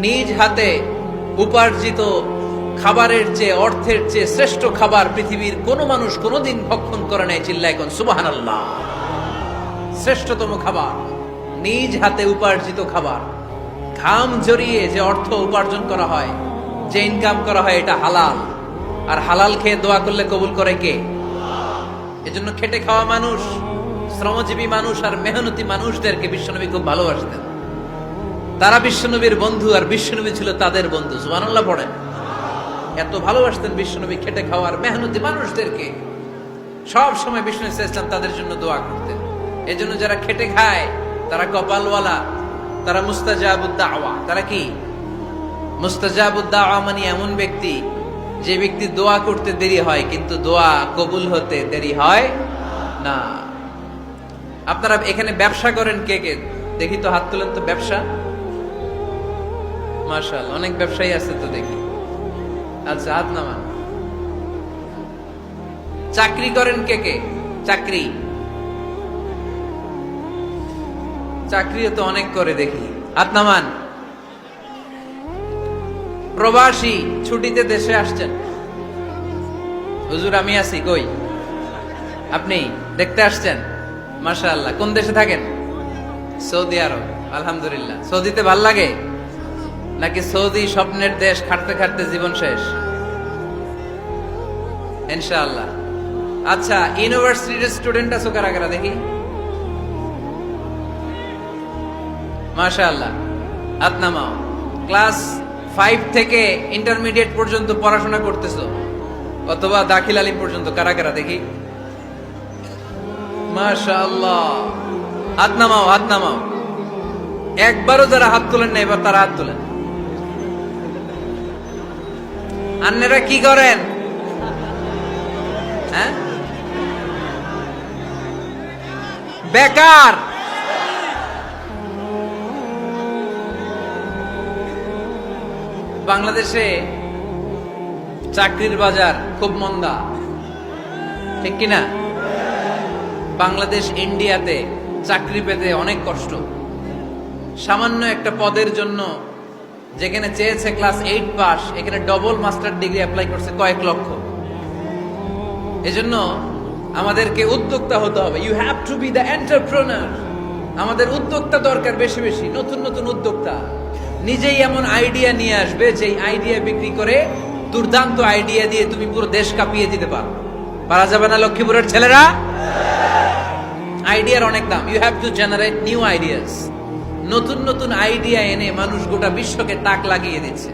নিজ হাতে উপার্জিত খাবারের চেয়ে, অর্থের চেয়ে শ্রেষ্ঠ খাবার পৃথিবীর কোন মানুষ কোনদিন ভক্ষণ করে নাই। চিল্লায় কোন সুবহানাল্লাহ। শ্রেষ্ঠতম খাবার, নিজ হাতে উপার্জিত খাবার, ঘাম জড়িয়ে যে অর্থ উপার্জন করা হয়, যে ইনকাম করা হয়, এটা হালাল। আর হালাল খেয়ে দোয়া করলে কবুল করে কে? এজন্য খেটে খাওয়া মানুষ, শ্রমজীবী মানুষ আর মেহনতি মানুষদেরকে বিশ্বনবী খুব ভালোবাসতেন। তারা বিশ্বনবীর বন্ধু আর বিশ্বনবী ছিল তাদের বন্ধু। সুবহানাল্লাহ পড়েন। এত ভালোবাসতেন বিশ্বনবী খেটে খাওয়ার মেহনতি মানুষদেরকে। সব সময় বিষ্ণু ইসলাম তাদের জন্য দোয়া করতেন। এজন্য যারা খেটে খায় তারা কপালওয়ালা, তারা মুস্তাজাবুদ দাওয়া। তারা কি? মুস্তাজাবুদ দাওয়া মানে এমন ব্যক্তি যে ব্যক্তি দোয়া করতে দেরি হয় কিন্তু দোয়া কবুল হতে দেরি হয় না। আপনারা এখানে ব্যবসা করেন কে কে? দেখি তো, হাত তুলেন তো। ব্যবসা, মাশাআল্লাহ, অনেক ব্যবসায়ী আছে তো দেখি। আচ্ছা, হাত নামান। চাকরি করেন কে কে? চাকরি, চাকরিও তো অনেক করে দেখি, হাত নামান। প্রবাসী, ছুটিতে দেশে আসছেন। হুজুর আমি আছি, কই? আপনি দেখতে আসছেন? মাশাআল্লাহ। কোন দেশে থাকেন? সৌদি আরব। আলহামদুলিল্লাহ। সৌদিতে ভাল লাগে নাকি সৌদি স্বপ্নের দেশ, খাটতে খাটতে জীবন শেষ? ইনশাআল্লাহ। আচ্ছা, ইউনিভার্সিটির স্টুডেন্ট আছো কারা কারা দেখি? মাশাআল্লাহ, হাত নামাও। ক্লাস 5 থেকে ইন্টারমিডিয়েট পর্যন্ত পড়াশোনা করতেছো অথবা দাখিল আলিম পর্যন্ত, কারা কারা দেখি? মাশাআল্লাহ, হাত নামাও, হাত নামাও। একবারও যারা হাত তোলেন না এবার তারা হাত তোলেন। আন্নেরা কি করেন? হ্যাঁ, বেকার। বাংলাদেশে চাকরির বাজার খুব মন্দা, ঠিক কিনা? বাংলাদেশ ইন্ডিয়াতে চাকরি পেতে অনেক কষ্ট। সামান্য একটা পদের জন্য যেখানে চেয়েছে ক্লাস 8 পাস, এখানে ডবল মাস্টার ডিগ্রি অ্যাপ্লাই করছে কয়েক লক্ষ। এজন্য আমাদেরকে উদ্যোক্তা হতে হবে। You have to be the entrepreneur. আমাদের উদ্যোক্তা দরকার, বেশি বেশি নতুন নতুন উদ্যোক্তা। নিজেই এমন আইডিয়া নিয়ে আসবে যে আইডিয়া বিক্রি করে দুর্দান্ত আইডিয়া দিয়ে তুমি পুরো দেশ কাঁপিয়ে দিতে পারো। পারা যাবে না লক্ষ্মীপুরের ছেলেরা? আইডিয়ার অনেক দাম। You have to generate new ideas. নতুন নতুন আইডিয়া এনে মানুষ গোটা বিশ্বকে তাক লাগিয়ে দিচ্ছে।